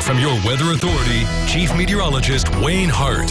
from your weather authority, Chief Meteorologist Wayne Hart.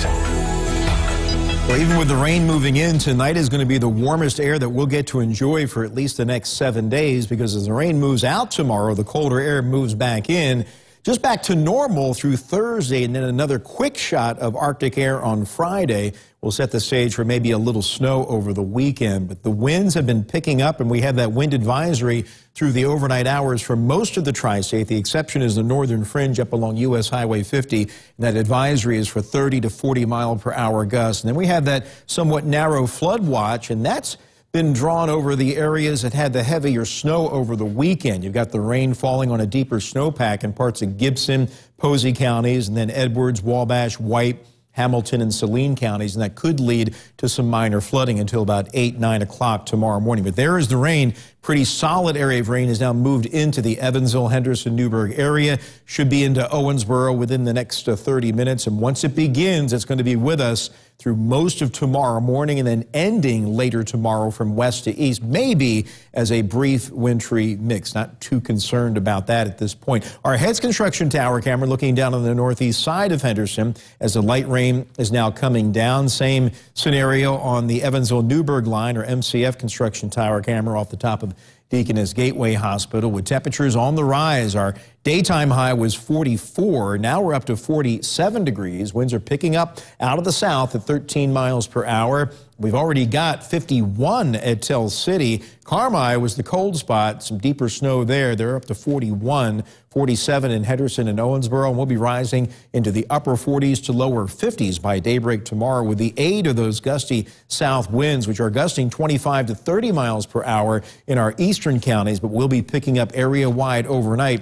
Well, even with the rain moving in, tonight is going to be the warmest air that we'll get to enjoy for at least the next 7 days, because as the rain moves out tomorrow, the colder air moves back in. Just back to normal through Thursday, and then another quick shot of Arctic air on Friday will set the stage for maybe a little snow over the weekend. But the winds have been picking up, and we have that wind advisory through the overnight hours for most of the tri-state. The exception is the northern fringe up along U.S. Highway 50. And that advisory is for 30 to 40 mile per hour gusts. And then we have that somewhat narrow flood watch, and that's been drawn over the areas that had the heavier snow over the weekend. You've got the rain falling on a deeper snowpack in parts of Gibson, Posey counties, and then Edwards, Wabash, White, Hamilton, and Saline counties, and that could lead to some minor flooding until about 8, 9 o'clock tomorrow morning. But there is the rain. Pretty solid area of rain has now moved into the Evansville, Henderson, Newburgh area. Should be into Owensboro within the next 30 minutes. And once it begins, it's going to be with us through most of tomorrow morning and then ending later tomorrow from west to east, maybe as a brief wintry mix. Not too concerned about that at this point. Our Heads Construction Tower camera looking down on the northeast side of Henderson as the light rain is now coming down. Same scenario on the Evansville-Newburgh line, or MCF Construction Tower camera off the top of Deaconess Gateway Hospital, with temperatures on the rise. Our daytime high was 44. Now we're up to 47 degrees. Winds are picking up out of the south at 13 miles per hour. We've already got 51 at Tell City. Carmi was the cold spot. Some deeper snow there. They're up to 41, 47 in Henderson and Owensboro. And we'll be rising into the upper 40s to lower 50s by daybreak tomorrow with the aid of those gusty south winds, which are gusting 25 to 30 miles per hour in our eastern counties, but we'll be picking up area-wide overnight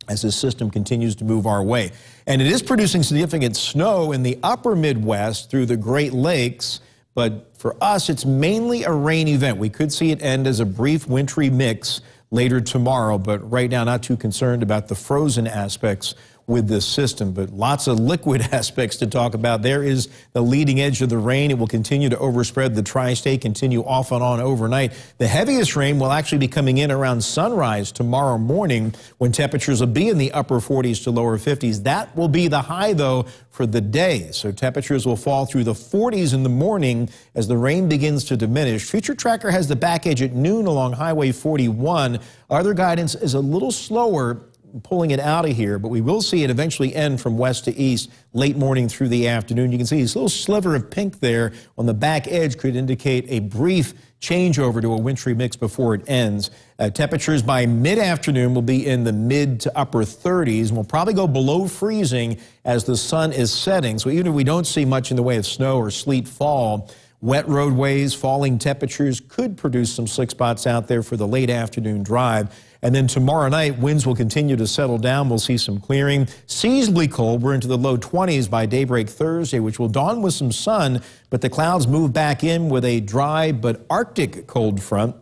as this system continues to move our way. And it is producing significant snow in the upper Midwest through the Great Lakes. But for us, it's mainly a rain event. We could see it end as a brief wintry mix later tomorrow, but right now not too concerned about the frozen aspects with this system, but lots of liquid aspects to talk about. There is the leading edge of the rain. It will continue to overspread the tri-state, continue off and on overnight. The heaviest rain will actually be coming in around sunrise tomorrow morning, when temperatures will be in the upper 40s to lower 50s. That will be the high, though, for the day. So temperatures will fall through the 40s in the morning as the rain begins to diminish. Future Tracker has the back edge at noon along Highway 41. Other guidance is a little slower pulling it out of here, but we will see it eventually end from west to east late morning through the afternoon. You can see this little sliver of pink there on the back edge could indicate a brief changeover to a wintry mix before it ends. Temperatures by mid-afternoon will be in the mid to upper 30s, and will probably go below freezing as the sun is setting. So even if we don't see much in the way of snow or sleet fall, wet roadways, falling temperatures could produce some slick spots out there for the late afternoon drive. And then tomorrow night, winds will continue to settle down. We'll see some clearing. Seasonably cold. We're into the low 20s by daybreak Thursday, which will dawn with some sun, but the clouds move back in with a dry but Arctic cold front.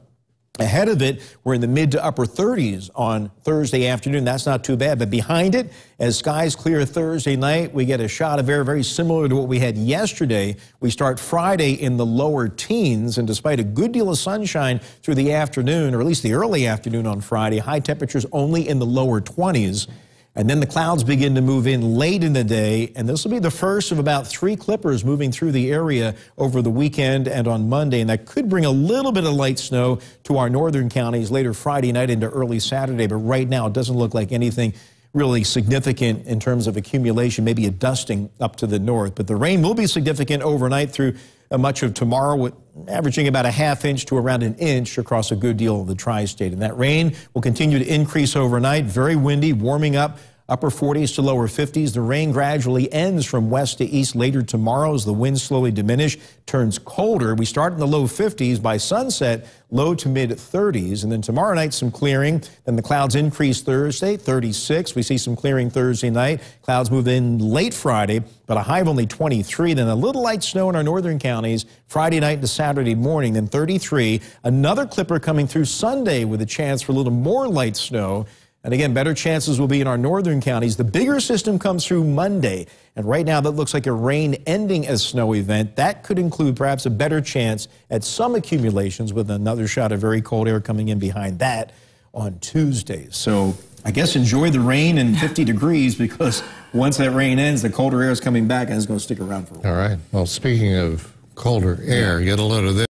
Ahead of it, we're in the mid to upper 30s on Thursday afternoon. That's not too bad. But behind it, as skies clear Thursday night, we get a shot of air very similar to what we had yesterday. We start Friday in the lower teens, and despite a good deal of sunshine through the afternoon, or at least the early afternoon on Friday, high temperatures only in the lower 20s. And then the clouds begin to move in late in the day, and this will be the first of about 3 clippers moving through the area over the weekend and on Monday, and that could bring a little bit of light snow to our northern counties later Friday night into early Saturday, but right now it doesn't look like anything really significant in terms of accumulation, maybe a dusting up to the north. But the rain will be significant overnight through much of tomorrow, with averaging about a ½ inch to around an inch across a good deal of the tri-state. And that rain will continue to increase overnight. Very windy, warming up. Upper 40s to lower 50s. The rain gradually ends from west to east later tomorrow as the winds slowly diminish, turns colder. We start in the low 50s by sunset, low to mid 30s. And then tomorrow night, some clearing. Then the clouds increase Thursday, 36. We see some clearing Thursday night. Clouds move in late Friday, but a high of only 23. Then a little light snow in our northern counties Friday night to Saturday morning, then 33. Another clipper coming through Sunday with a chance for a little more light snow. And again, better chances will be in our northern counties. The bigger system comes through Monday. And right now, that looks like a rain ending as snow event. That could include perhaps a better chance at some accumulations with another shot of very cold air coming in behind that on Tuesday. So I guess enjoy the rain and 50 degrees, because once that rain ends, the colder air is coming back and it's going to stick around for a while. All right. Well, speaking of colder air, get a load of this.